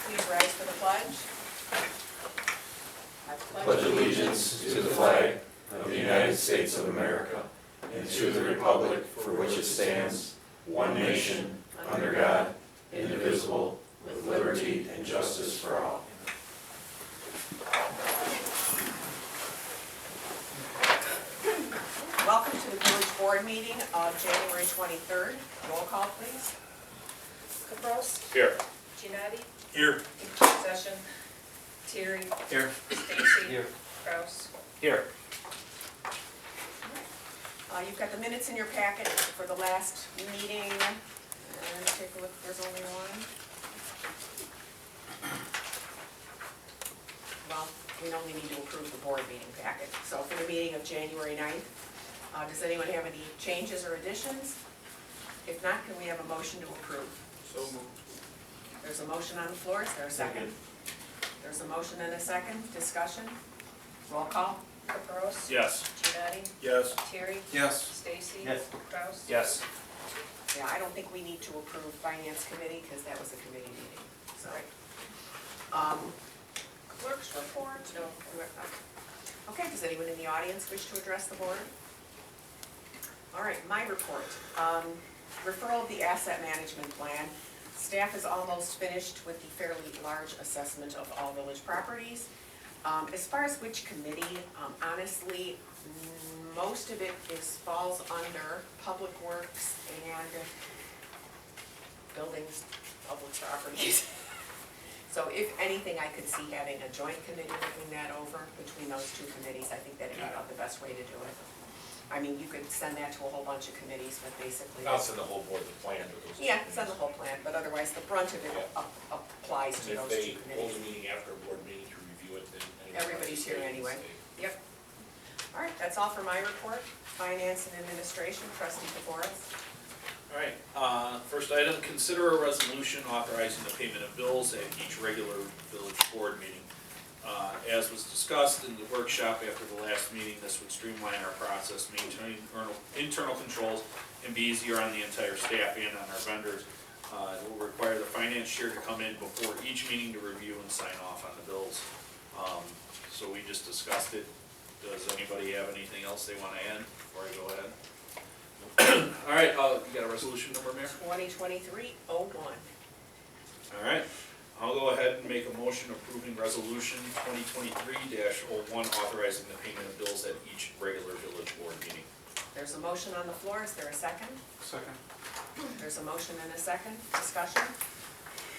Please rise for the pledge. I Pledge allegiance to the flag of the United States of America and to the republic for which it stands, one nation, under God, indivisible, with liberty and justice for all. Welcome to the village board meeting of January 23rd. Roll call, please. Capros? Here. Giannetti? Here. Session? Terry? Here. Stacy? Here. Kraus? Here. You've got the minutes in your packet for the last meeting. And take a look, there's only one. Well, we only need to approve the board meeting packet. So for the meeting of January 9th, does anyone have any changes or additions? If not, can we have a motion to approve? So moved. There's a motion on the floor, is there a second? There's a motion and a second, discussion? Roll call? Capros? Yes. Giannetti? Yes. Terry? Yes. Stacy? Yes. Kraus? Yes. Yeah, I don't think we need to approve finance committee, because that was a committee meeting, sorry. Clerk's report? No. Okay, does anyone in the audience wish to address the board? All right, my report. Referral of the asset management plan. Staff is almost finished with the fairly large assessment of all village properties. As far as which committee, honestly, most of it falls under Public Works and Buildings, Public Properties. So if anything, I could see having a joint committee looking that over between those two committees. I think that'd be about the best way to do it. I mean, you could send that to a whole bunch of committees, but basically. I'll send the whole board the plan to those. Yeah, send the whole plan, but otherwise the brunt of it Yeah. applies to And if those two they hold committees. a meeting after a board meeting to review it, then. Everybody's here anyway. Yep. All right, that's all for my report. Finance and Administration, Trustee DeForest. All right, first item, consider a resolution authorizing the payment of bills at each regular village board meeting. As was discussed in the workshop after the last meeting, this would streamline our process, maintain internal controls, and be easier on the entire staff and on our vendors. It will require the finance chair to come in before each meeting to review and sign off on the bills. So we just discussed it. Does anybody have anything else they want to add before I go ahead? All right, you got a resolution number, Mayor? 2023-01. All right, I'll go ahead and make a motion approving resolution 2023-01, authorizing the payment of bills at each regular village board meeting. There's a motion on the floor. Is there a second? Second. There's a motion and a second. Discussion?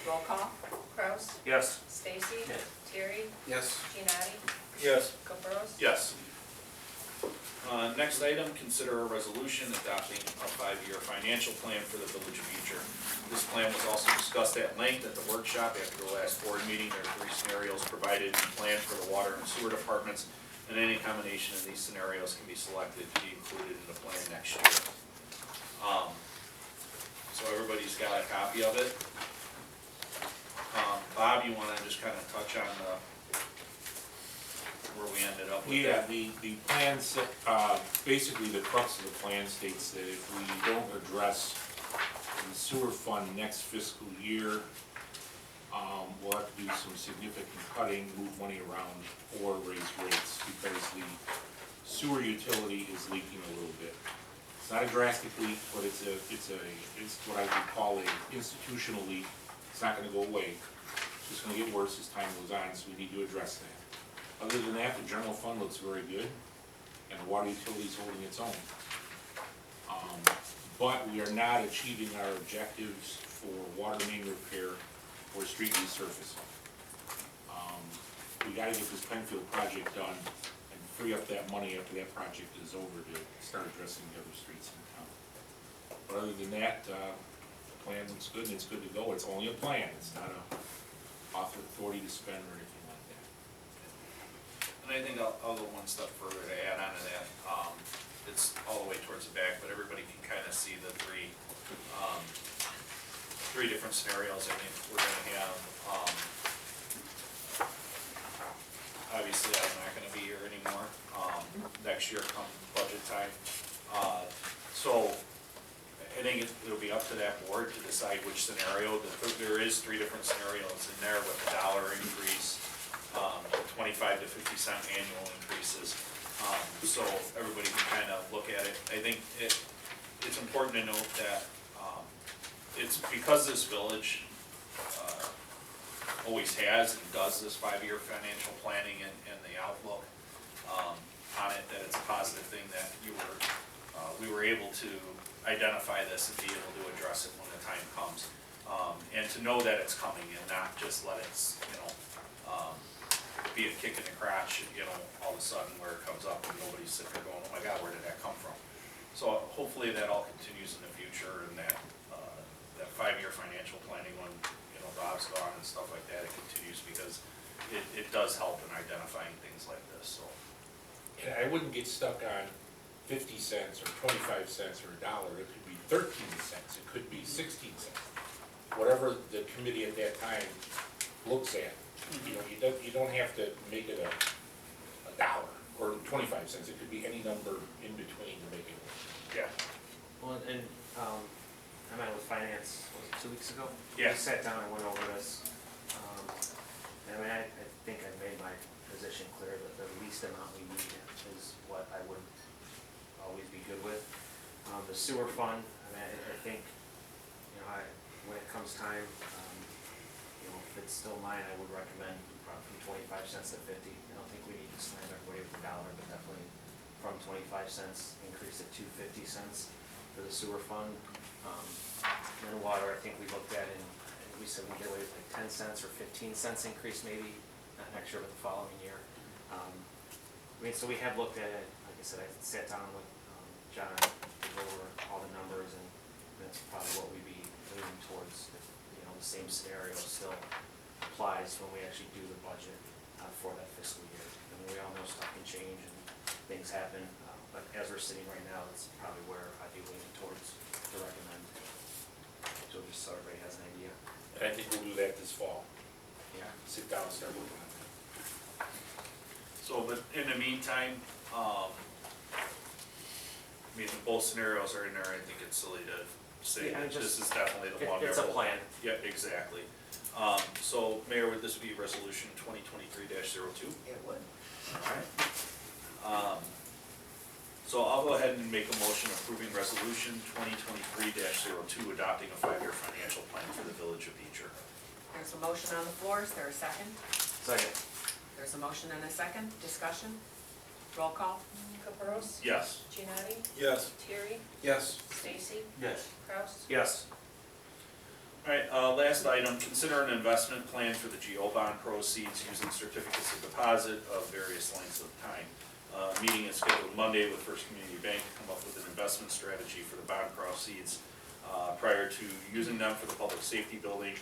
Roll call? Kraus? Yes. Stacy? Yes. Terry? Yes. Giannetti? Yes. Capros? Yes. Next item, consider a resolution adopting a 5-year financial plan for the village of Beecher. This plan was also discussed at length at the workshop after the last board meeting. There are 3 scenarios provided and planned for the water and sewer departments, and any combination of these scenarios can be selected to be included in the plan next year. So everybody's got a copy of it. Bob, you wanna just kinda touch on where we ended up with Yeah, that? the plan, basically the crux of the plan states that if we don't address the sewer fund next fiscal year, we'll have to do some significant cutting, move money around, or raise rates, because the sewer utility is leaking a little bit. It's not a drastic leak, but it's what I would call a institutional leak. It's not gonna go away, it's just gonna get worse as time goes on, so we need to address that. Other than that, the general fund looks very good, and the water utility is holding its own. But we are not achieving our objectives for water main repair or street resurfacing. We gotta get this Penfield project done and free up that money after that project is over to start addressing the other streets in town. But other than that, the plan looks good and it's good to go. It's only a plan, it's not a authority to spend or anything like that. And I think I'll go one step further to add on to that. It's all the way towards the back, but everybody can kind of see the 3 different scenarios. I mean, we're gonna have, obviously I'm not gonna be here anymore, next year come budget time. So I think it'll be up to that board to decide which scenario. There is 3 different scenarios in there with the dollar increase, 25 to 50 cent annual increases. So everybody can kind of look at it. I think it's important to note that it's because this village always has and does this 5-year financial planning and the outlook on it, that it's a positive thing that we were able to identify this and be able to address it when the time comes. And to know that it's coming and not just let it, be a kick in the crotch, all of a sudden where it comes up and nobody's sitting there going, oh my God, where did that come from? So hopefully that all continues in the future, and that 5-year financial planning when, Bob's gone and stuff like that, it continues, because it does help in identifying things like this, so. And I wouldn't get stuck on 50 cents or 25 cents or $1. It could be 13 cents, it could be 16 cents. Whatever the committee at that time looks at, you don't have to make it a dollar or 25 cents. It could be any number in between to make it work. Yeah. Well, and, I met with finance, was it 2 weeks ago? Yeah. We sat down and went over this. I think I made my position clear that the least amount we need is what I would always be good with. The sewer fund, I think, when it comes time, if it's still mine, I would recommend from 25 cents to 50. I don't think we need to slam everybody with $1, but definitely from 25 cents, increase it to 50 cents for the sewer fund. And then water, I think we looked at and we said we get away with like 10 cents or 15 cents increase maybe, not next year, but the following year. So we have looked at it. Like I said, I sat down with John to go over all the numbers, and that's probably what we'd be leaning towards. The same scenario still applies when we actually do the budget for that fiscal year. And we all know stuff can change and things happen, but as we're sitting right now, that's probably where I'd be leaning towards to recommend. So just so everybody has an idea. And I think we'll do that this fall. Yeah. Sit down and start working on that. So, but in the meantime, both scenarios are in there. I think it's silly to say Yeah, that this is definitely the one. It's a plan. Yeah, exactly. So, Mayor, would this be resolution 2023-02? It would. Alright. So I'll go ahead and make a motion approving resolution 2023-02, adopting a 5-year financial plan for the village of Beecher. There's a motion on the floor, is there a second? Second. There's a motion and a second, discussion? Roll call? Caprows, Yes. Giannotti, Yes. Terry, Yes. Stacy, Yes. Kraus, Yes. Alright, last item, consider an investment plan for the GO bond proceeds using certificates of deposit of various lengths of time. Meeting is scheduled Monday with First Community Bank to come up with an investment strategy for the bond proceeds prior to using them for the public safety building.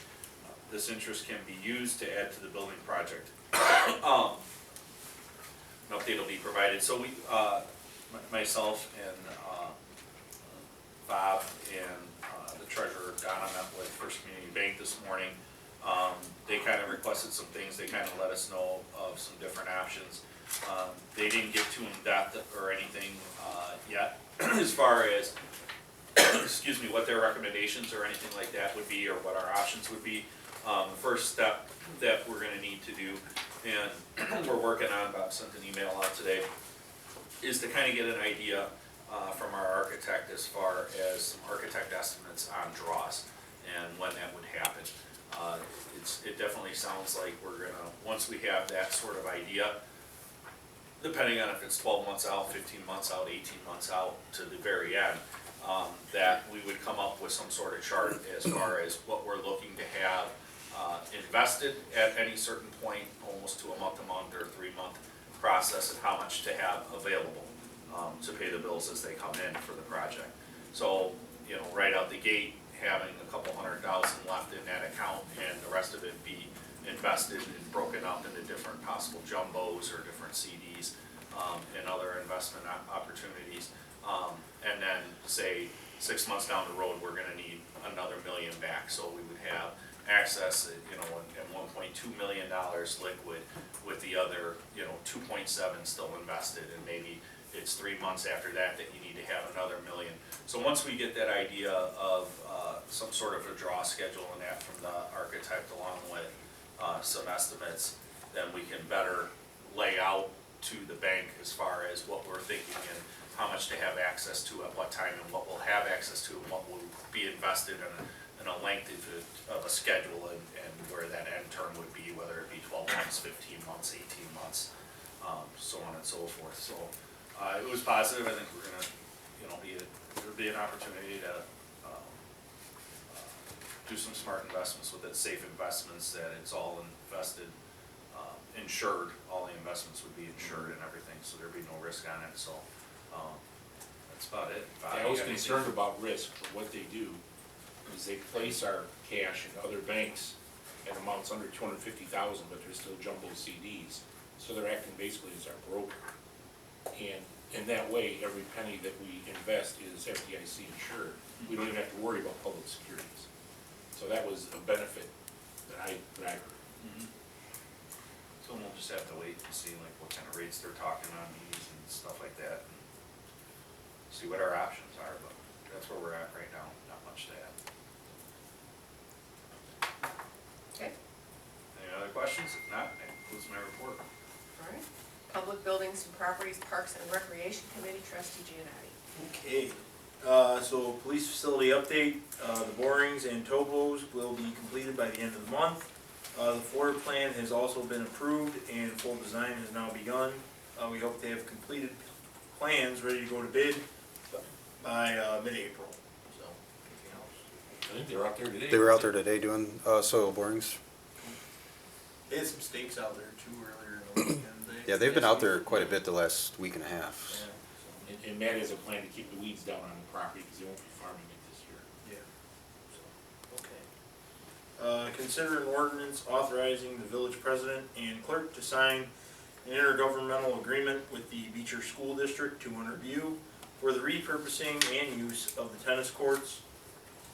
This interest can be used to add to the building project. An update will be provided. So we, myself and Bob and the treasurer Donna met with First Community Bank this morning. They kind of requested some things. They kind of let us know of some different options. They didn't get too in depth or anything yet as far as excuse me, what their recommendations or anything like that would be, or what our options would be. The first step that we're gonna need to do, and we're working on, Bob sent an email out today, is to kind of get an idea from our architect as far as some architect estimates on draws and when that would happen. It definitely sounds like we're gonna, once we have that sort of idea, depending on if it's 12 months out, 15 months out, 18 months out to the very end, that we would come up with some sort of chart as far as what we're looking to have invested at any certain point, almost to a month or 3-month process, and how much to have available to pay the bills as they come in for the project. So, right out the gate, having a couple $100,000 left in that account, and the rest of it be invested and broken up into different possible jumbos or different CDs and other investment opportunities. And then say 6 months down the road, we're gonna need another $1 million back. So we would have access, and $1.2 million liquid with the other, 2.7 still invested, and maybe, it's 3 months after that that you need to have another million. So once we get that idea of some sort of a draw schedule and that from the architect along with some estimates, then we can better lay out to the bank as far as what we're thinking and how much to have access to at what time and what we'll have access to and what will be invested in a length of a schedule and where that end term would be, whether it be 12 months, 15 months, 18 months, so on and so forth. So it was positive. I think we're gonna, there'll be an opportunity to do some smart investments with it, safe investments, that it's all invested, insured, all the investments would be insured and everything, so there'd be no risk on it, so, that's about it. I was concerned about risk for what they do, is they place our cash in other banks at amounts under 250,000, but they're still jumbo CDs, so they're acting basically as our broker. And in that way, every penny that we invest is FDIC insured. We don't even have to worry about public securities. So that was a benefit that I heard. Mhm. So we'll just have to wait and see like what kind of rates they're talking on these and stuff like that, and see what our options are, but that's where we're at right now, not much to add. Okay, Any other questions? If not, that concludes my report. all right. Public Buildings and Properties, Parks and Recreation Committee, trustee Giannotti. Okay, so police facility update, the borings and topos will be completed by the end of the month. The floor plan has also been approved and full design has now begun. We hope to have completed plans ready to go to bid by mid-April, so, anything else? I think they were out there today. They were out there today doing soil borings. They had some stakes out there too earlier in the weekend. Yeah, they've been out there quite a bit the last week and a half. Yeah, so, And Matt has a plan to keep the weeds down on the property because they won't be farming it this year. yeah, so, okay. Consider an ordinance authorizing the village president and clerk to sign an intergovernmental agreement with the Beecher School District to review for the repurposing and use of the tennis courts.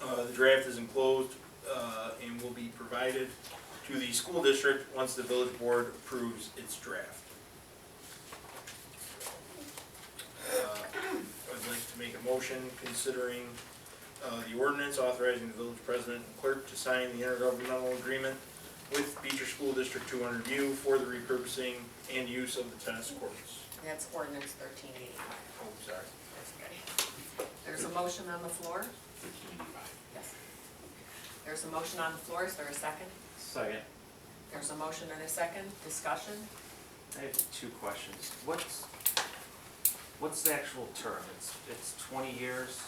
The draft is enclosed and will be provided to the school district once the village board approves its draft. I'd like to make a motion considering the ordinance authorizing the village president and clerk to sign the intergovernmental agreement with Beecher School District to review for the repurposing and use of the tennis courts. That's ordinance 1385. Oh, sorry. That's okay. There's a motion on the floor? 1385. Yes. There's a motion on the floor, is there a second? Second. There's a motion and a second, discussion? I have two questions. What's the actual term? It's 20 years,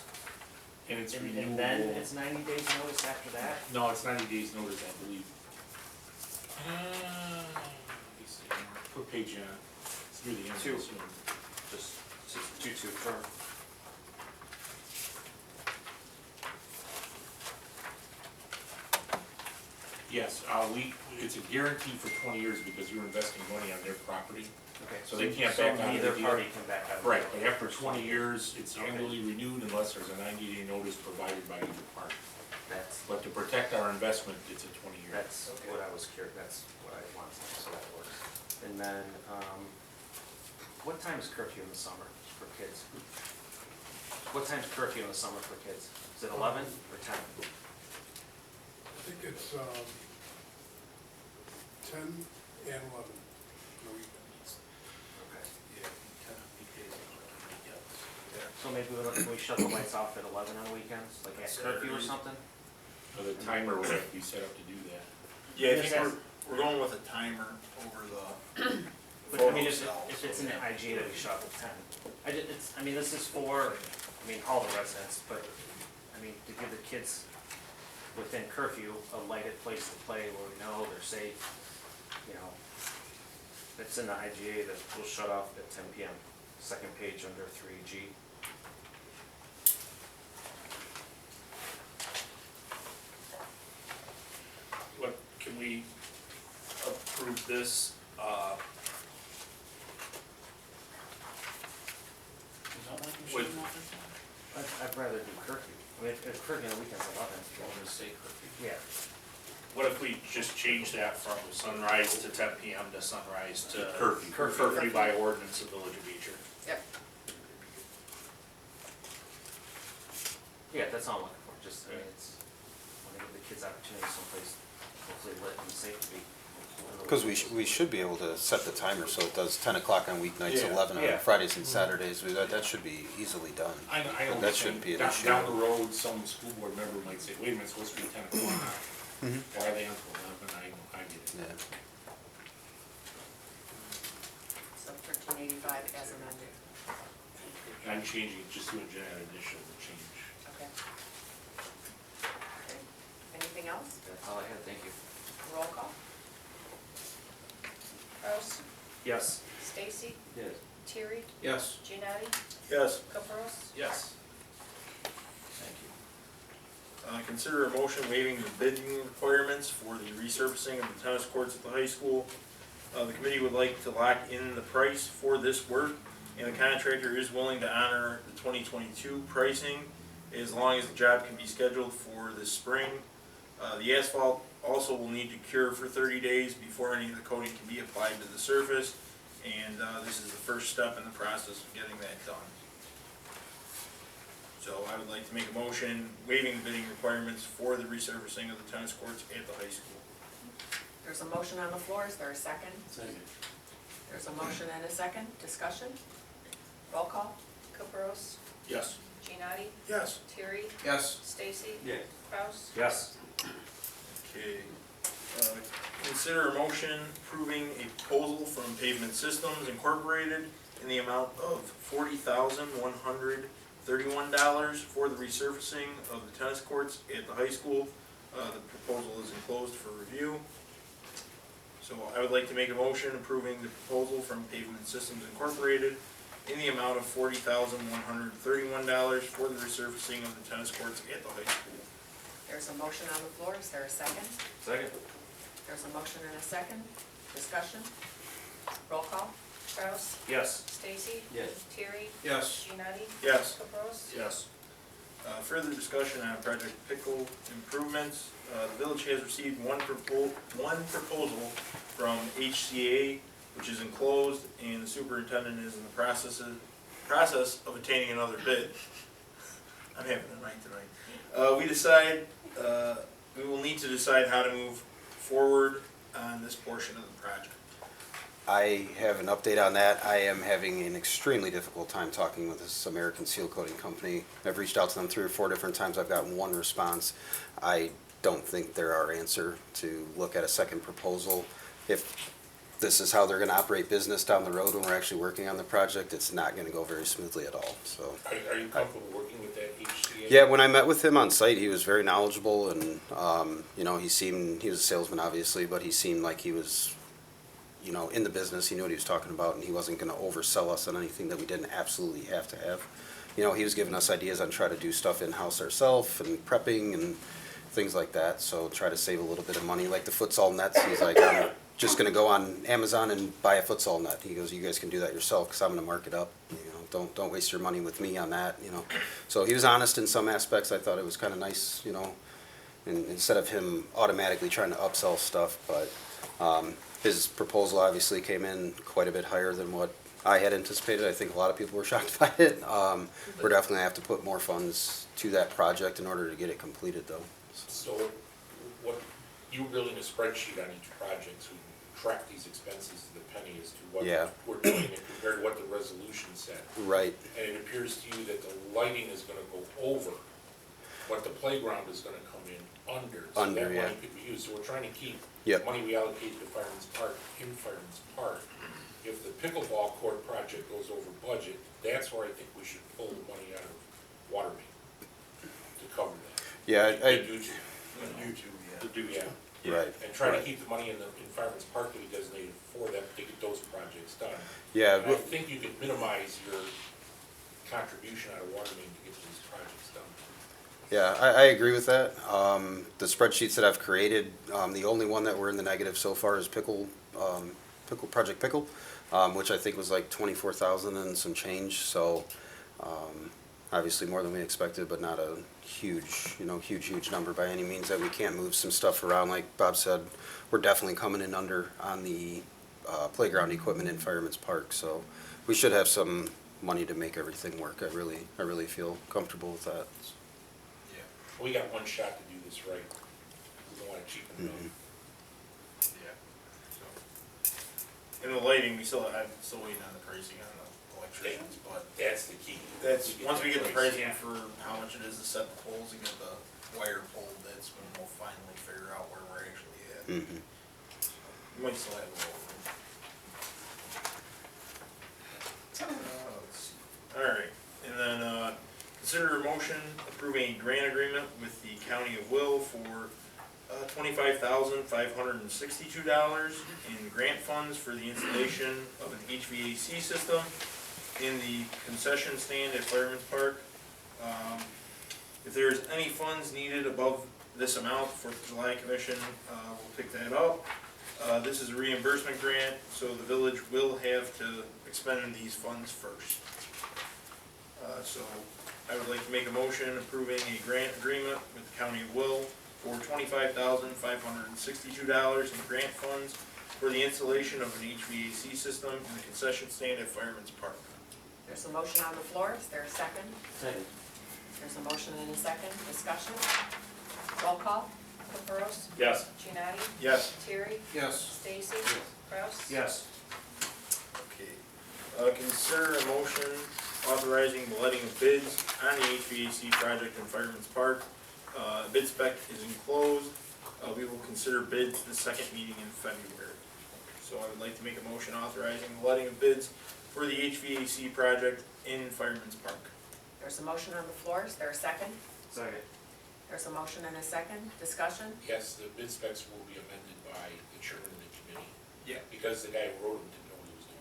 And it's and renewable. then it's 90 days notice after that? No, it's 90 days notice, I believe. Let me see. What page, it's near the end. Two. This one. Just 2-2 term. Yes, it's a guarantee for 20 years because you're investing money on their property. Okay. So they can't back out of neither the deal. party can back out of it. Right, but after 20 years, it's Okay. annually renewed unless there's a 90-day notice provided by either party. That's, But to protect our investment, it's a 20-year. that's what I was curious, that's what I wanted to know, so that works. And then, what time is curfew in the summer for kids? What time's curfew in the summer for kids? Is it 11 or 10? I think it's 10 and 11 on the weekends. Okay. Yeah, kind of weekdays on the weekends. So maybe we shut the lights off at 11 on the weekends, like at curfew or Saturdays. something? So the timer would have to be set up to do that. Yeah, I Yes, think we're going with a timer over the But I mean, photo if cell. it's in the IGA that we shut at 10. This is for, all the residents, but, to give the kids within curfew a lighted place to play where we know they're safe, it's in the IGA that will shut off at 10 PM, second page under 3G. What, can we approve this, with, I'd rather do curfew. If curfew on the weekend's 11. Yeah. what if we just change that from sunrise to 10 PM to sunrise to Curfew. curfew by ordinance of Village of Beecher? Yep. Yeah, that's all I'm looking for, just, I mean, it's, want to give the kids opportunity someplace hopefully lit and safe to be. Because we should be able to set the timer so it does 10 o'clock on weeknights, Yeah. 11 on Yeah. Fridays and Saturdays. That should be easily done. I don't That shouldn't be an issue. Down the road, some school board member might say, wait a minute, it's supposed to be 10 o'clock. Why are they until 11? I get it. Yeah. So 1385 as amended. I'm changing it, just doing an initial change. Okay. Okay. Anything else? That's all I had, thank you. Roll call? Kraus, Yes. Stacy, Yes. Terry, Yes. Giannotti, Yes. Caprows, Yes. Thank you. Consider a motion waiving the bidding requirements for the resurfacing of the tennis courts at the high school. The committee would like to lock in the price for this work, and the contractor is willing to honor the 2022 pricing as long as the job can be scheduled for this spring. The asphalt also will need to cure for 30 days before any of the coating can be applied to the surface, and this is the first step in the process of getting that done. So I would like to make a motion waiving the bidding requirements for the resurfacing of the tennis courts at the high school. There's a motion on the floor, is there a second? Second. There's a motion and a second, discussion? Roll call? Caprows, Yes. Giannotti, Yes. Terry, Yes. Stacy, Yes. Kraus, Yes. Okay. Consider a motion approving a proposal from Pavement Systems Incorporated in the amount of $40,131 for the resurfacing of the tennis courts at the high school. The proposal is enclosed for review. So I would like to make a motion approving the proposal from Pavement Systems Incorporated in the amount of $40,131 for the resurfacing of the tennis courts at the high school. There's a motion on the floor, is there a second? Second. There's a motion and a second, discussion? Roll call? Kraus, Yes. Stacy, Yes. Terry, Yes. Giannotti, Yes. Caprows, Yes. Further discussion on Project Pickle improvements. The village has received one proposal from HCA, which is enclosed, and the superintendent is in the process of obtaining another bid. I'm having a night tonight. We will need to decide how to move forward on this portion of the project. I have an update on that. I am having an extremely difficult time talking with this American Seal Coating Company. I've reached out to them 3 or 4 different times. I've gotten one response. I don't think they're our answer to look at a second proposal. If this is how they're going to operate business down the road when we're actually working on the project, it's not going to go very smoothly at all. So. Are you comfortable working with that HCA? Yeah, when I met with him on site, he was very knowledgeable, and he was a salesman obviously, but he seemed like he was, in the business. He knew what he was talking about, and he wasn't going to oversell us on anything that we didn't absolutely have to have. He was giving us ideas on try to do stuff in house ourselves and prepping and things like that. So try to save a little bit of money, like the futsal nets. He's like, I'm just going to go on Amazon and buy a futsal net. He goes, you guys can do that yourself because I'm going to mark it up. Don't waste your money with me on that. So he was honest in some aspects. I thought it was kind of nice, and instead of him automatically trying to upsell stuff. But his proposal obviously came in quite a bit higher than what I had anticipated. I think a lot of people were shocked by it. We're definitely going to have to put more funds to that project in order to get it completed, though. So what, you building a spreadsheet on each project so you can track these expenses to the penny as to what Yeah. we're doing and compared to what the resolution said. Right. And it appears to you that the lighting is gonna go over what the playground is gonna come in under. So Under, that yeah. money could be used. So we're trying to keep Yep. money we allocate to Fireman's Park in Fireman's Park. If the pickleball court project goes over budget, that's where I think we should pull the money out of water main to cover that. Yeah, To do, yeah. Right. And try to Right. keep the money in Fireman's Park that we designated for them to get those projects done. Yeah, And I think you can minimize your contribution out of water main to get these projects done. Yeah, I agree with that. The spreadsheets that I've created, the only one that we're in the negative so far is Project Pickle, which I think was like 24,000 and some change. So obviously more than we expected, but not a huge number by any means. That we can't move some stuff around. Like Bob said, we're definitely coming in under on the playground equipment in Fireman's Park. So we should have some money to make everything work. I really feel comfortable with that. We got one shot to do this right. We don't wanna cheapen it up. Yeah. So. And the lighting, I'm still waiting on the pricing on the electricians, but That's the key. that's, once we get the price. pricing for how much it is to set the poles and get the wire pulled, that's when we'll finally figure out where we're actually at. Mhm. We might still have a little room. Let's see. Alright, and then, consider a motion approving a grant agreement with the County of Will for $25,562 in grant funds for the installation of an HVAC system in the concession stand at Fireman's Park. If there's any funds needed above this amount, Fourth of July Commission will pick that up. This is a reimbursement grant, so the village will have to expend these funds first. So I would like to make a motion approving a grant agreement with the County of Will for $25,562 in grant funds for the installation of an HVAC system in the concession stand at Fireman's Park. There's a motion on the floor, is there a second? Second. There's a motion and a second, discussion? Roll call? Caprows, Yes. Giannotti, Yes. Terry, Yes. Stacy, Kraus. Yes. Okay. Consider a motion authorizing the letting of bids on the HVAC project in Fireman's Park. Bid spec is enclosed. We will consider bids the second meeting in February. So I would like to make a motion authorizing the letting of bids for the HVAC project in Fireman's Park. There's a motion on the floor, is there a second? Second. There's a motion and a second, discussion? Yes, the bid specs will be amended by the chairman of the committee, Yeah. because the guy who wrote them didn't know what he was doing.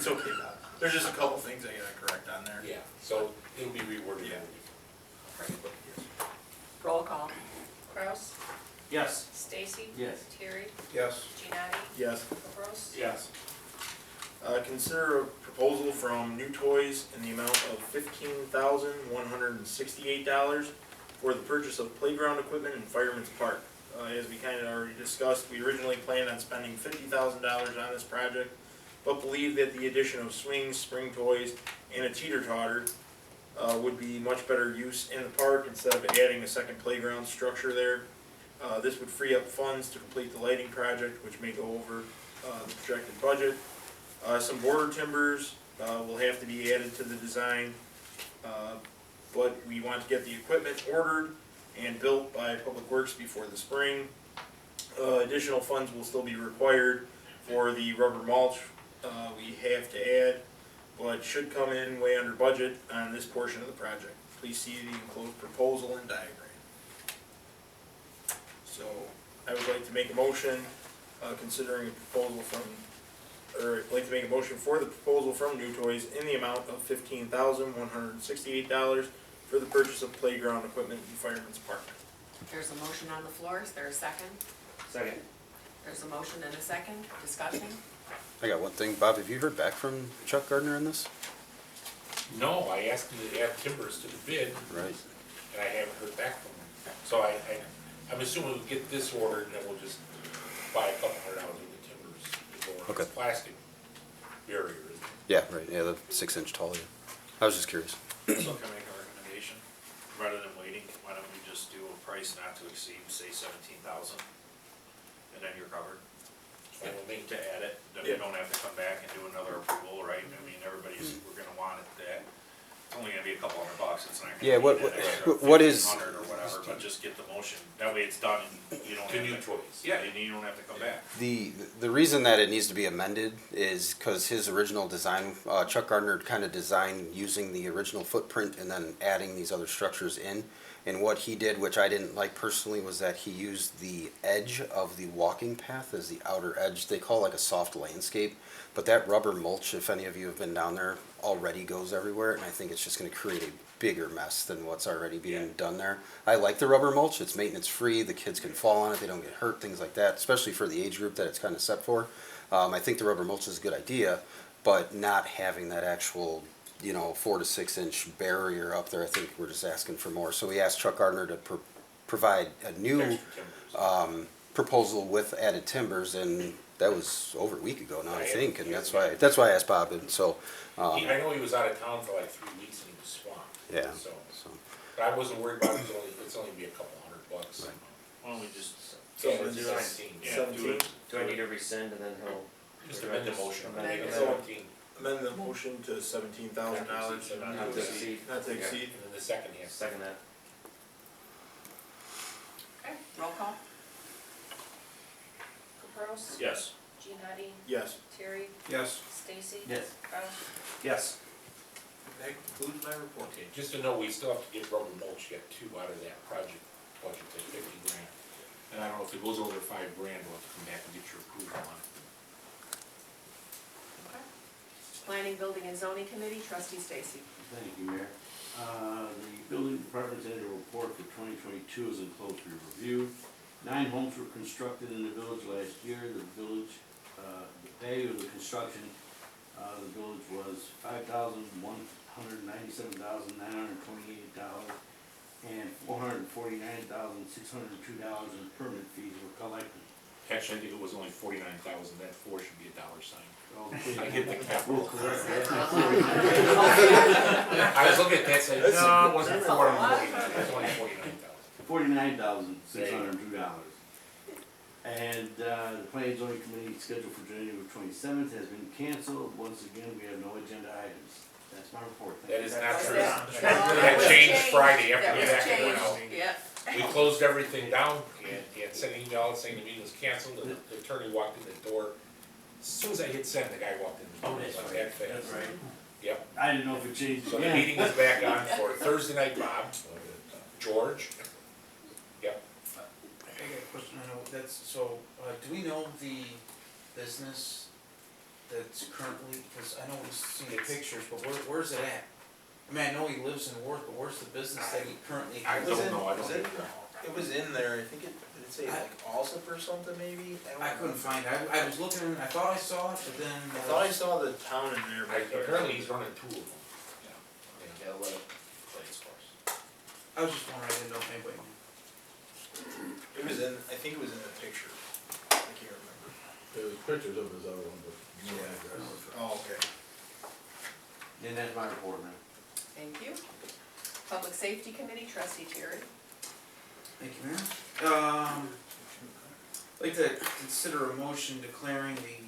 It's okay, Bob. There's just a couple things I gotta correct on there. Yeah, so it'll be reworded. Yeah. Roll call? Kraus, Yes. Stacy, Yes. Terry, Yes. Giannotti, Yes. Caprows. Yes. Consider a proposal from New Toys in the amount of $15,168 for the purchase of playground equipment in Fireman's Park. As we kind of already discussed, we originally planned on spending $50,000 on this project, but believe that the addition of swings, spring toys, and a teeter-totter would be much better use in the park instead of adding a second playground structure there. This would free up funds to complete the lighting project, which may go over the projected budget. Some border timbers will have to be added to the design, but we want to get the equipment ordered and built by Public Works before the spring. Additional funds will still be required for the rubber mulch we have to add, but should come in way under budget on this portion of the project. Please see the enclosed proposal and diagram. So I would like to make a motion considering a proposal from, or I'd like to make a motion for the proposal from New Toys in the amount of $15,168 for the purchase of playground equipment in Fireman's Park. There's a motion on the floor, is there a second? Second. There's a motion and a second, discussion? I got one thing, Bob, have you heard back from Chuck Gardner on this? No, I asked him to add timbers to the bid, Right. and I haven't heard back from him. So I'm assuming we'll get this ordered, and then we'll just buy a couple $100 worth of timbers to go on. Okay. It's plastic barrier, isn't it? Yeah, right, yeah, the 6-inch tall, yeah. I was just curious. So can I make a recommendation? Rather than waiting, why don't we just do a price not to exceed, say, 17,000? And then you're covered. Fine with me. To add it, then we don't have to come back and do another approval, right? I mean, everybody's, we're gonna want it that, it's only gonna be a couple $100, it's not Yeah, gonna be what- that extra what is- 1,500 or whatever, but just get the motion, that way it's done and you don't To have New to. Toys. Yeah, and you don't have to come back. The reason that it needs to be amended is because his original design, Chuck Gardner kind of designed using the original footprint and then adding these other structures in. And what he did, which I didn't like personally, was that he used the edge of the walking path as the outer edge. They call it like a soft landscape, but that rubber mulch, if any of you have been down there, already goes everywhere, and I think it's just going to create a bigger mess than what's already being done there. I like the rubber mulch; it's maintenance free. The kids can fall on it; they don't get hurt, things like that. Especially for the age group that it's kind of set for. I think the rubber mulch is a good idea, but not having that actual 4 to 6 inch barrier up there, I think we're just asking for more. So we asked Chuck Gardner to provide a new Extra timbers. proposal with added timbers, and that was over a week ago now, I Right. think, and that's why I asked Bob, and so, I know he was out of town for like 3 weeks and he was swamped. yeah, So, so, But I wasn't worried about it, it's only be a couple $100. Right. Why don't we just, So Yeah, let's do it's it. 17. yeah, do it. Do I need to rescind and then he'll? Just amend the motion. Amend it. Make it So- 17. Amend the motion to $17,000. Not to exceed. Not to And exceed. then the second, yes. Second that. Okay, roll call? Caprows, Yes. Giannotti, Yes. Terry, Yes. Stacy. Yes. Kraus, Yes. That concludes my report. Okay, just to know, we still have to get rubber mulch yet too out of that project budget, that 50 grand. And I don't know if it goes over $5 grand, we'll have to come back and get your approval on it. Okay. Planning, Building and Zoning Committee, trustee Stacy. Thank you, Mayor. The building department's annual report for 2022 is enclosed for your review. 9 homes were constructed in the village last year. The village, the value of the construction, the village was $5,197,928, and $449,602 in permit fees were collected. Actually, I think it was only 49,000, that 4 should be a $. So, I hit the cap. we'll correct that. I was looking at that, saying, no, it wasn't 449, it was only 49,000. $49,602. And the planning and zoning committee scheduled for January 27th has been canceled. Once again, we have no agenda items. That's my report. Thank That you. is not true. That That was changed Friday after That the was packet went changed. out. Yeah. We closed everything down, and he had sent an email out saying the meeting was canceled, and the attorney walked in the door. As soon as I hit send, the guy walked in the door, that's like right. that fast. That's right. Yep, I didn't know if it changed so the again. meeting is back on for Thursday night, Bob, George. Yep, I got a question, I know, that's, so, do we know the business that's currently, because I know we've seen the pictures, but where's it at? I mean, I know he lives in Worth, but where's the business that he currently I has? don't know, I Was don't it- know. It was in there, I think it, did it say like Allsup or something maybe? I couldn't find it, I was looking, I thought I saw it, but then. I thought I saw the town in there, but. Apparently he's running 2 of them. Yeah, let it play its course. I was just wondering, I didn't know if anybody knew. It was in, I think it was in the picture. I can't remember. There was pictures of his other one, but no address. Oh, okay. And that's my report, man. Thank you. Public Safety Committee, trustee Terry. Thank you, Mayor. I'd like to consider a motion declaring the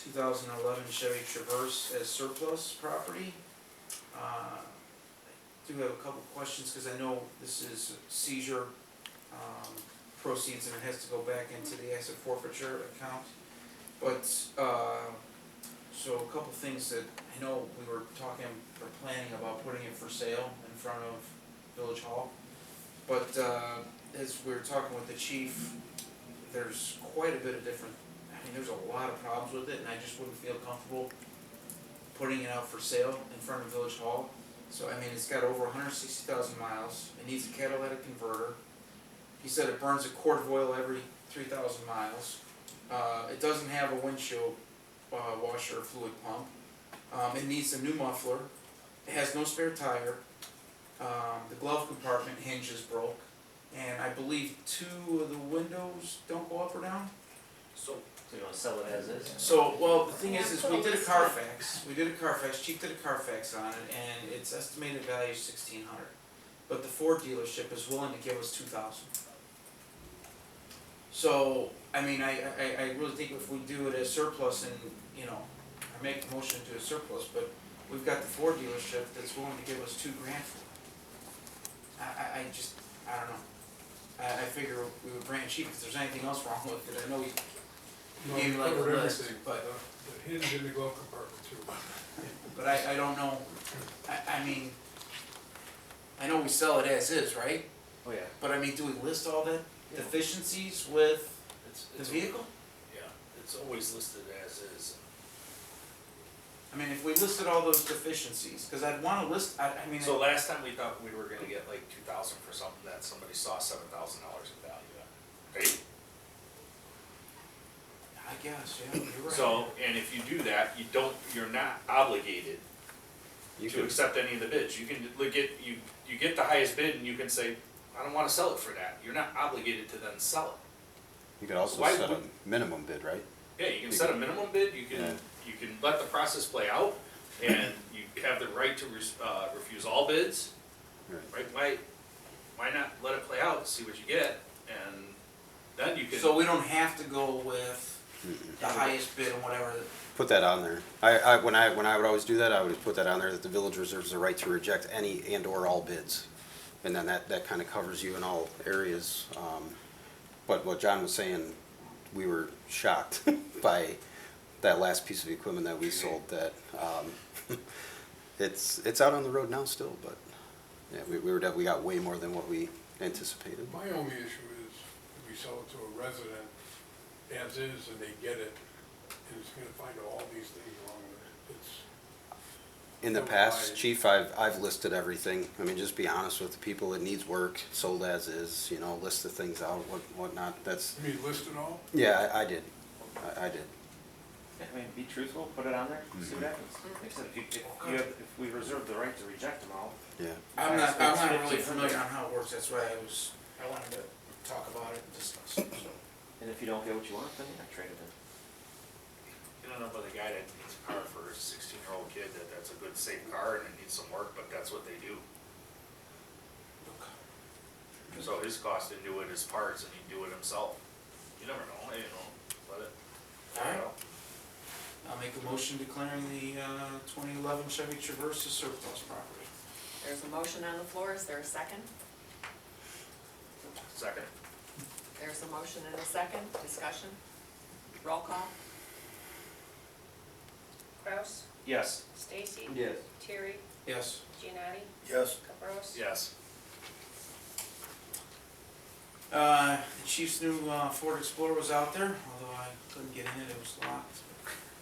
2011 Chevy Traverse as surplus property. I do have a couple questions, because I know this is seizure proceeds and it has to go back into the asset forfeiture account. But, so a couple things that, I know we were talking, or planning about putting it for sale in front of Village Hall. But as we were talking with the chief, there's quite a bit of different, I mean, there's a lot of problems with it, and I just wouldn't feel comfortable putting it out for sale in front of Village Hall. So, I mean, it's got over 160,000 miles, it needs a catalytic converter. He said it burns a quart of oil every 3,000 miles. It doesn't have a windshield washer or fluid pump. It needs a new muffler. It has no spare tire. The glove compartment hinge is broke, and I believe 2 of the windows don't go up or down. So, So you wanna sell it as is? So, well, the thing is we did a Carfax, chief did a Carfax on it, and its estimated value is 1,600. But the Ford dealership is willing to give us 2,000. So, I mean, I really think if we do it as surplus and, you know, I make the motion to a surplus, but we've got the Ford dealership that's willing to give us $2,000 for it. I just, I don't know. I figure we would brand cheap if there's anything else wrong with it. I know he No, gave we like a covered list, everything. but, The hinge in the glove compartment too. but I don't know. I mean, I know we sell it as is, right? Oh, yeah. But I mean, do we list all the deficiencies with the it's, vehicle? yeah, it's always listed as is. I mean, if we listed all those deficiencies, because I'd want to list, I mean. So last time we thought we were gonna get like 2,000 for something that somebody saw $7,000 in value at, right? I guess, yeah, you're right. So, and if you do that, you're not obligated You to could, accept any of the bids. You can look at, you get the highest bid and you can say, I don't wanna sell it for that. You're not obligated to then sell it. you could also Why set a would- minimum bid, right? Yeah, you can set a minimum bid, you Yeah. can let the process play out, and you have the right to refuse all bids. right? Why not let it play out, see what you get, and then you can. So we don't have to go with the highest bid and whatever. Put that on there. When I would always do that, I would put that on there, that the village reserves the right to reject any and or all bids. And then that kind of covers you in all areas. But what John was saying, we were shocked by that last piece of equipment that we sold, that, it's out on the road now still, but, yeah, we got way more than what we anticipated. My only issue is if we sell it to a resident as is and they get it, and it's gonna find all these things wrong with it. It's, In the past, chief, I've listed everything. I mean, just be honest with the people, it needs work, sold as is, you know, list the things out, whatnot, that's, you mean list it all? yeah, I did. I did. I mean, be truthful, put it on there, see what happens. Like I said, if we reserve the right to reject them all. Yeah. I'm not It's really 50. familiar on how it works, that's why I wanted to talk about it and discuss it, so. And if you don't get what you want, then yeah, trade it in. You don't know about the guy that needs a car for his 16-year-old kid, that's a good, safe car and it needs some work, but that's what they do. So his cost into it is parts and he'd do it himself. You never know, you know, let it. Alright. I'll make a motion declaring the 2011 Chevy Traverse as surplus property. There's a motion on the floor, is there a second? Second. There's a motion and a second, discussion, roll call. Kraus, Yes. Stacy, Yes. Terry, Yes. Giannotti, Yes. Caprows. Yes. The chief's new Ford Explorer was out there, although I couldn't get in it, it was locked.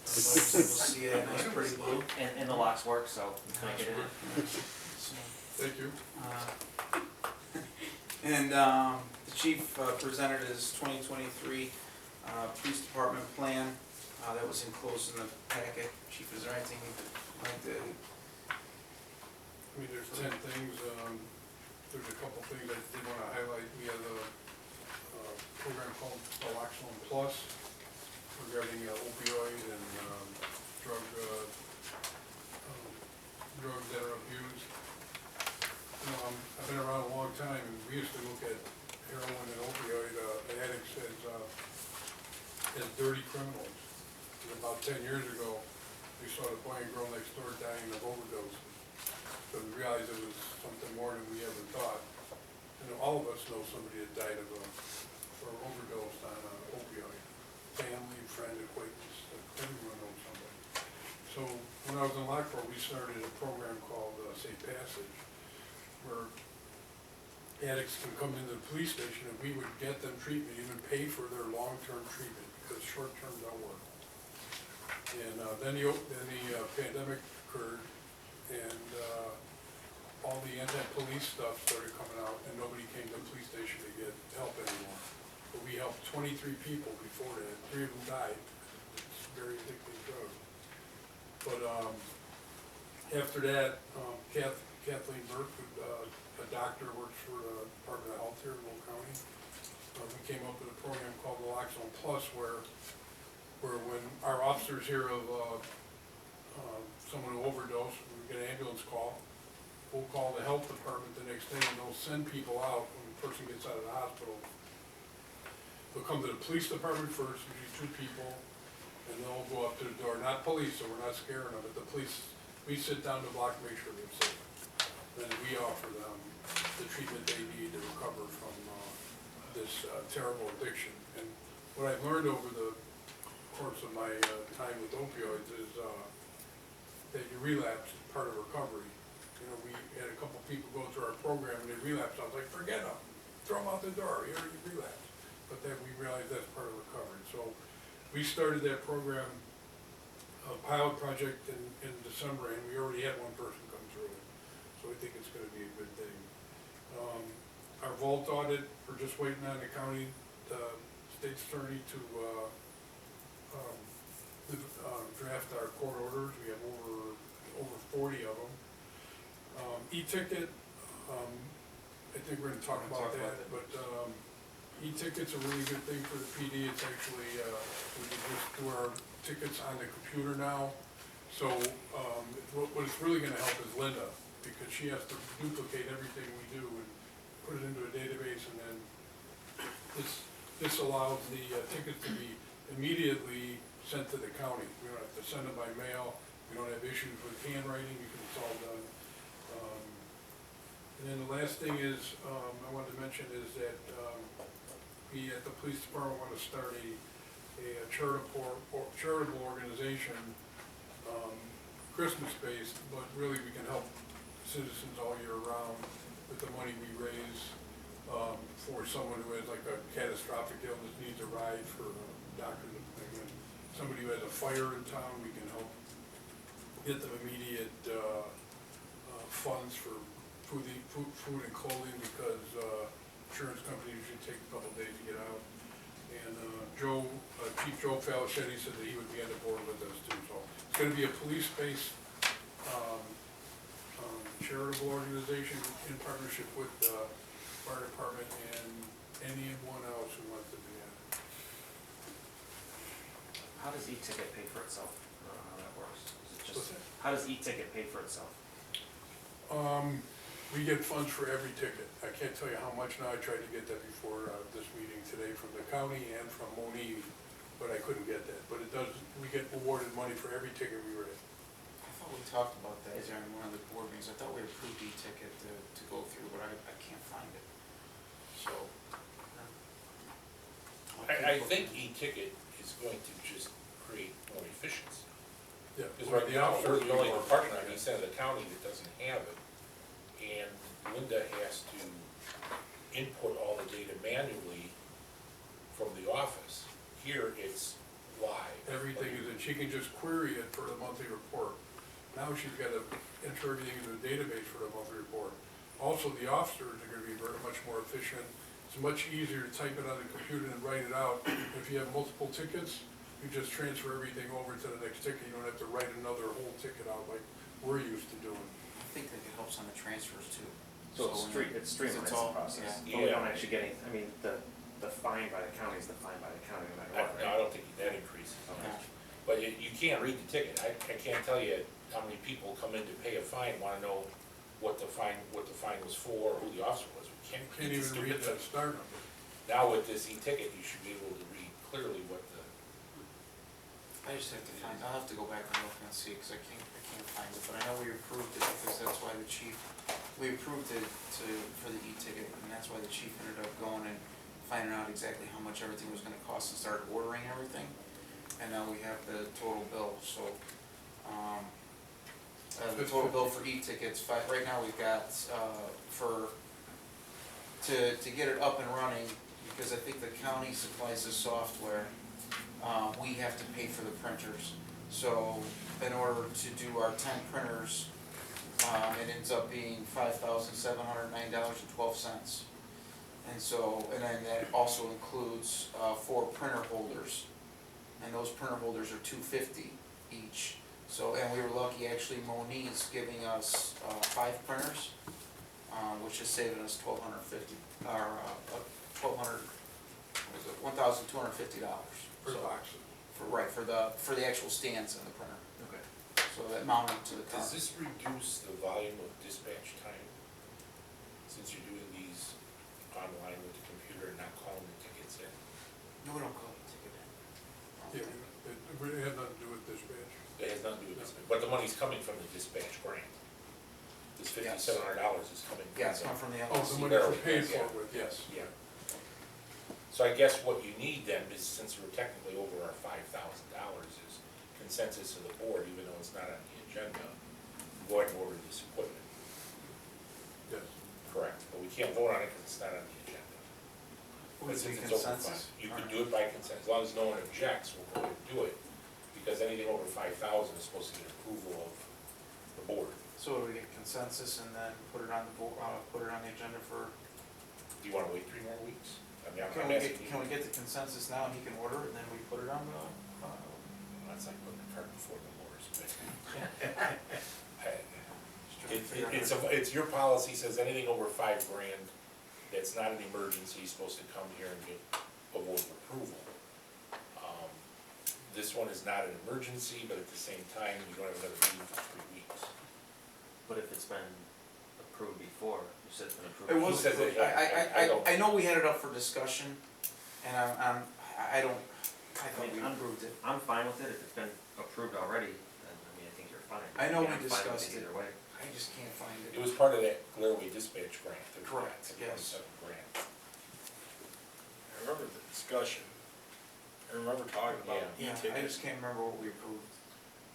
Everybody was able to see it, nice pretty blue. And the locks work, so you can't get in it. So, Thank you. And the chief presented his 2023 police department plan that was enclosed in the packet. Chief, is there anything you'd like to? I mean, there's 10 things, there's a couple things I did wanna highlight. We have a program called Naloxone Plus regarding opioid and drugs that are abused. You know, I've been around a long time, and we used to look at heroin and opioid addicts as dirty criminals. And about 10 years ago, we saw the boy and girl next door dying of overdoses. So we realized it was something more than we ever thought. And all of us know somebody that died of or overdosed on opioid. Family, friend, acquaintance, everyone knows somebody. So when I was in Lockport, we started a program called Safe Passage, where addicts can come into the police station and we would get them treatment, even pay for their long-term treatment, because short-term don't work. And then the pandemic occurred, and all the anti-police stuff started coming out, and nobody came to the police station to get help anymore. But we helped 23 people before that, 3 of them died. It's a very addictive drug. But after that, Kathleen Burke, a doctor, works for the Department of Health here in Will County. We came up with a program called Naloxone Plus, where when our officers hear of someone who overdosed, we get an ambulance call. We'll call the health department the next day, and they'll send people out when the person gets out of the hospital. They'll come to the police department first, usually 2 people, and they'll go up to the door, not police, so we're not scaring them, but the police, we sit down the block, make sure they're safe. Then we offer them the treatment they need to recover from this terrible addiction. And what I've learned over the course of my time with opioids is that you relapse is part of recovery. You know, we had a couple people go through our program and they relapsed. I was like, forget them, throw them out the door, you already relapsed. But then we realized that's part of recovery. So we started that program, a pilot project in December, and we already had 1 person come through it. So we think it's gonna be a good thing. Our vault audit, we're just waiting on the county, state's attorney to draft our court orders. We have over 40 of them. E-ticket, I think we're gonna talk about that, but e-ticket's a really good thing for the PD. It's actually, we can just do our tickets on the computer now. So what it's really gonna help is Linda. because she has to duplicate everything we do and put it into a database, and then this allows the tickets to be immediately sent to the county. We don't have to send them by mail, we don't have issues with handwriting because it's all done. And then the last thing is, I wanted to mention is that, we at the police department want to start a charitable organization, Christmas-based, but really we can help citizens all year round with the money we raise, for someone who has like a catastrophic illness, needs a ride for a doctor, and somebody who has a fire in town, we can help get them immediate, funds for food and clothing, because, insurance companies usually take a couple days to get out. And, Chief Joe Falichetti said that he would be on the board with us too, so it's gonna be a police-based, charitable organization in partnership with the fire department and anyone else who wants to be in it. How does e-ticket pay for itself? I don't know how that works. Is it What's just, that? how does e-ticket pay for itself? We get funds for every ticket. I can't tell you how much now. I tried to get that before, this meeting today from the county and from Monique, but I couldn't get that. But it does, we get awarded money for every ticket we write. I thought we talked about that during one of the board meetings. I thought we approved e-ticket to go through, but I can't find it. So. I think e-ticket is going to just create more efficiency. Yeah. Because right now, we're the only department on the east side of the county that doesn't have it. And Linda has to input all the data manually from the office. Here, it's live. Everything is, and she can just query it for the monthly report. Now she's got to enter everything into a database for the monthly report. Also, the officers are going to be very much more efficient. It's much easier to type it on the computer and write it out. If you have multiple tickets, you just transfer everything over to the next ticket. You don't have to write another whole ticket out like we're used to doing. I think that it helps on the transfers too. So it's streamlines it's all- the process. yeah. But we don't actually get any, I mean, the fine by the county is the fine by the county no matter what, No, right? I don't think that increases. Okay. But you can't read the ticket. I can't tell you how many people come in to pay a fine, wanna know what the fine was for, or who the officer was. We can't Can't read the even read stupid that thing. star number. Now with this e-ticket, you should be able to read clearly what the, I just have to find, I'll have to go back and look and see, cause I can't find it, but I know we approved it, because that's why the chief, we approved it for the e-ticket, and that's why the chief ended up going and finding out exactly how much everything was gonna cost and started ordering everything. And now we have the total bill, so, the total bill for e-tickets, right now we've got, to get it up and running, because I think the county supplies the software, we have to pay for the printers. So, in order to do our 10 printers, it ends up being $5,709.12. And so, and then that also includes, 4 printer holders. And those printer holders are $250 each. So, and we were lucky, actually, Monique's giving us, 5 printers, which is saving us $1,250, or, $1,250. Per box. For the actual stands in the printer. Okay. So that mount up to the car. does this reduce the volume of dispatch time? Since you're doing these online with the computer and not calling the tickets in? No, we don't call it a ticket in. Yeah, it has nothing to do with dispatch. It has nothing to do with dispatch, but the money's coming from the dispatch grant. This $5,700 is coming from. Yeah, it's coming from the Oh, the LLC. money for paid for it with, yes. Yeah. So I guess what you need then is, since we're technically over our $5,000, is consensus of the board, even though it's not on the agenda, go ahead and order this equipment. Yes. Correct, but we can't vote on it because it's not on the agenda. Would it be Since it's over consensus? You can do it by consensus, as long as no one objects, we'll go ahead and do it, because anything over 5,000 is supposed to get approval of the board. So we get consensus and then put it on the put it on the agenda for, Do you wanna wait 3 more weeks? I mean, can we get the consensus now and he can order it and then we put it on the, That's like putting the cart before the horse, but. just trying to figure out It's your policy says anything over $5,000 that's not an emergency is supposed to come here and get a vote of approval. This one is not an emergency, but at the same time, you don't have another meeting for 3 weeks. But if it's been approved before, you said it's been approved. It was, said that, yeah, I don't- I know we had it up for discussion, and I don't, I I thought we mean, approved it. I'm fine with it, if it's been approved already, then, I mean, I think you're fine. I know mean, we I'm fine with discussed it. Either way. I just can't find It it. was part of that Laraway dispatch grant. that we got, Correct, the yes. 27 grant. I remember the discussion. I remember talking about Yeah, I e-tickets. just can't remember what we approved.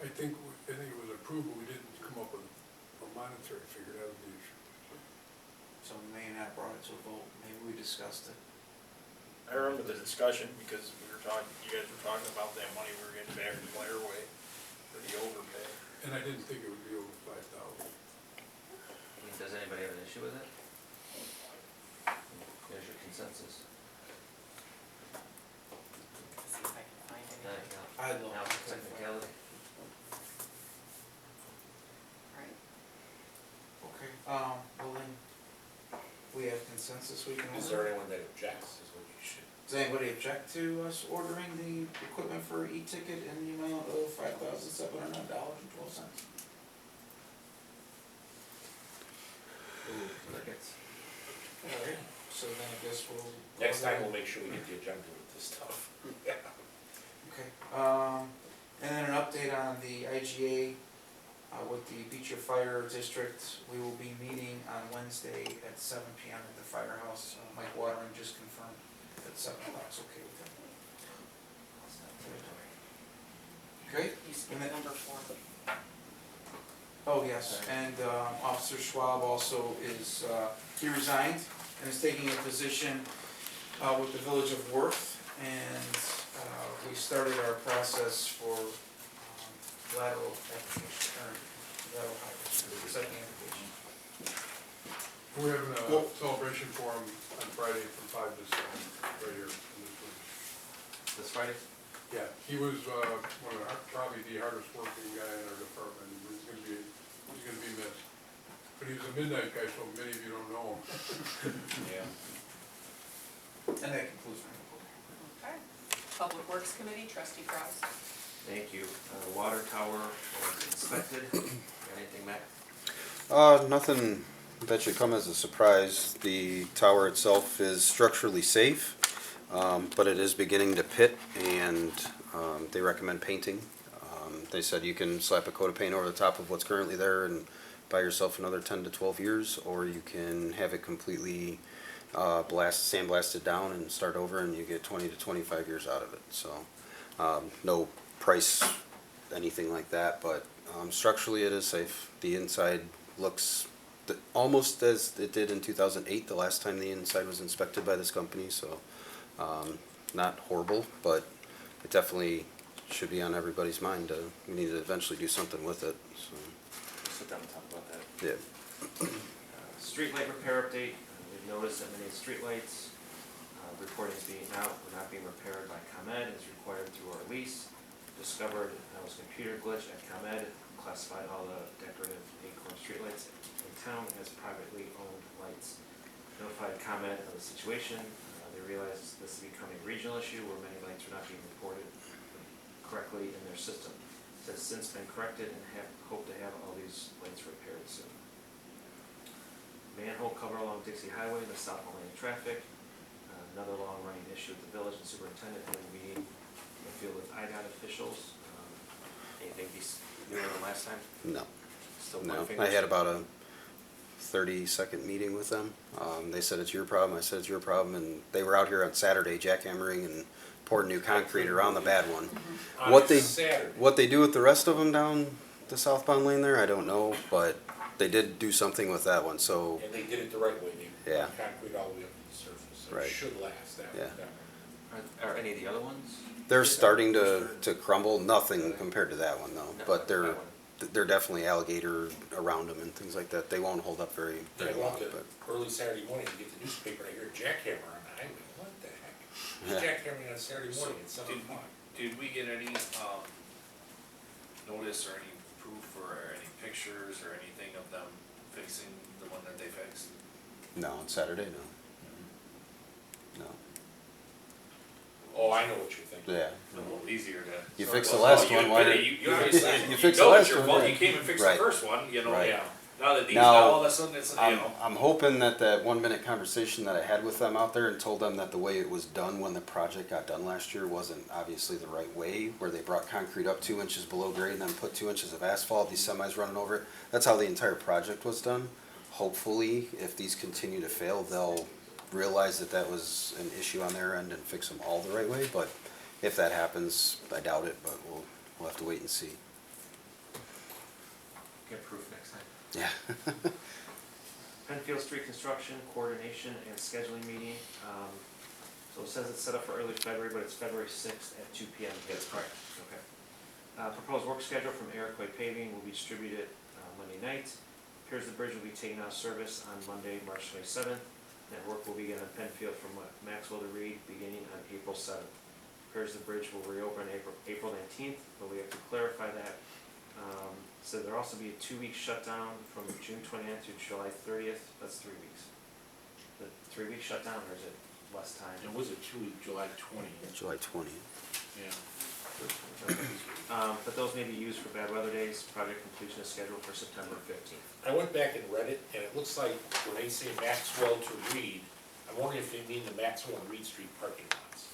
I think it was approved, but we didn't come up with a monetary figure, that was the issue. So we may not have brought it to a vote, maybe we discussed it. I remember the discussion because we were talking, you guys were talking about that money we were getting back from Laraway for the overpay. And I didn't think it would be over 5,000. I mean, does anybody have an issue with it? There's your consensus. See if I can find anything. I'd love Now, to take technicality. Right. Okay, well then, we have consensus, we can Is order. there anyone that objects, is what you should. Does anybody object to us ordering the equipment for e-ticket in the amount of $5,709.12? Ooh, crickets. Alright, so then I guess we'll. Next time, we'll make sure we get the agenda with this stuff. Okay, and then an update on the IGA, with the Beecher Fire District. We will be meeting on Wednesday at 7 PM at the firehouse. Mike Watering just confirmed that 7 o'clock's okay with him. Okay, You skipped number 4. oh yes, and Officer Schwab also is, he resigned and is taking a position with the Village of Worth. And we started our process for lateral application, or lateral hire, second application. We're having a Well- celebration for him on Friday from 5 to 7, right here in this room. This Friday? Yeah, he was one of the, probably the hardest working guy in our department. He's gonna be missed. But he was a midnight guy, so many of you don't know him. Yeah. And that concludes my report. Okay. Public Works Committee, trustee Kraus. Thank you. Water tower was inspected. Got anything, Matt? Nothing that should come as a surprise. The tower itself is structurally safe, but it is beginning to pit, and they recommend painting. They said you can slap a coat of paint over the top of what's currently there and buy yourself another 10 to 12 years, or you can have it completely sandblasted down and start over, and you get 20 to 25 years out of it. So no price, anything like that, but structurally it is safe. The inside looks almost as it did in 2008, the last time the inside was inspected by this company, so not horrible, but it definitely should be on everybody's mind. We need to eventually do something with it, so, We'll sit down and talk about that. yeah. Street light repair update. We've noticed that many streetlights, reporting is being out, were not being repaired by ComEd as required through our lease. Discovered there was a computer glitch at ComEd, classified all the decorative acorn streetlights in town as privately owned lights. Notified ComEd of the situation. They realized this is becoming a regional issue where many lights were not being reported correctly in their system. It has since been corrected and hope to have all these lights repaired soon. Manhole cover along Dixie Highway, the southbound lane of traffic. Another long-running issue with the village and superintendent had a meeting in the field with IDOT officials. Anything newer than last time? No. Still No, pointing I fingers? had about a 30-second meeting with them. They said it's your problem, I said it's your problem, and they were out here on Saturday jackhammering and pouring new concrete around the bad one. On What they Saturday. What they do with the rest of them down the southbound lane there, I don't know, but they did do something with that one, so, And they did it the right way, they Yeah. poured concrete all the way up to the surface, so Right. it should last that, Yeah. that one. Are any of the other ones? they're starting to crumble, nothing compared to that one though, No, but that one. they're definitely alligator around them and things like that. They won't hold up very Then I long, went but. to early Saturday morning to get the newspaper, and I hear a jackhammer on the highway, what the heck? Yeah. Jackhammering on Saturday morning at 7 Did- o'clock. Did we get any, notice or any proof or any pictures or anything of them fixing the one that they fixed? No, on Saturday, no. No. Oh, I know what you're thinking. Yeah. A little easier to. You fixed Well, the last you one, why admitted did- You obviously, You you fixed the know last it's your one, fault, right. you came and fixed Right. the first one, you know, Right. yeah. Now that these, Now, now all of a sudden it's, you know, I'm hoping that that 1 minute conversation that I had with them out there and told them that the way it was done when the project got done last year wasn't obviously the right way, where they brought concrete up 2 inches below grade and then put 2 inches of asphalt, these semis running over it. That's how the entire project was done. Hopefully, if these continue to fail, they'll realize that that was an issue on their end and fix them all the right way, but if that happens, I doubt it, but we'll have to wait and see. Get proof next time. Yeah. Penfield Street Construction Coordination and Scheduling Meeting. So it says it's set up for early February, but it's February 6th at 2 p.m. That's correct. Okay. Proposed work schedule from Iroquois Paving will be distributed Monday night. Appears the bridge will be taken out of service on Monday, March 27th. That work will begin on Penfield from Maxwell to Reed beginning on April 7th. Appears the bridge will reopen April 19th, but we have to clarify that. So there'll also be a 2-week shutdown from June 29th to July 30th. That's 3 weeks. The 3-week shutdown, or is it less time? It was a 2-week, July 20th. July 20th. Yeah. But those may be used for bad weather days. Project completion is scheduled for September 15th. I went back and read it, and it looks like when they say Maxwell to Reed, I'm wondering if they mean the Maxwell and Reed Street parking lots.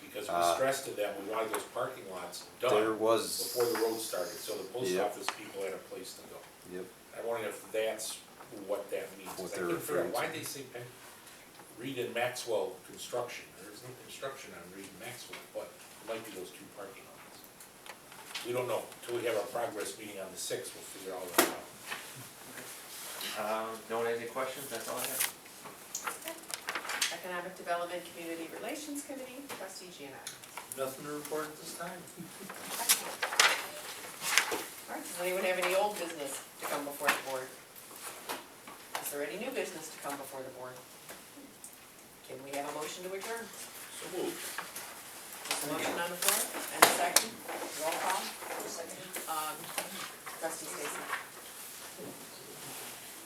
Because we stressed to them, we wanted those parking lots There done was. before the road started, so the post Yep. office people had a place to go. Yep. I wondering if that's what that means. What 'Cause I they're couldn't figure out referring why'd they say Reed and Maxwell construction? There's no construction on Reed and Maxwell, but it might be those two parking lots. We don't know. Until we have our progress meeting on the 6th, we'll figure all that out. No one has any questions? That's all I have. Economic Development Community Relations Committee, trustee Gianna. Nothing to report at this time. All right, does anyone have any old business to come before the board? Is there any new business to come before the board? Can we have a motion to adjourn? So moved. There's a motion on the floor, and a second, roll call. Trustee Stacy.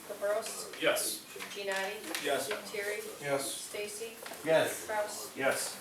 Caprows, yes. Giannotti, Yes. Terry, Yes. Stacy, Yes. Kraus. Yes.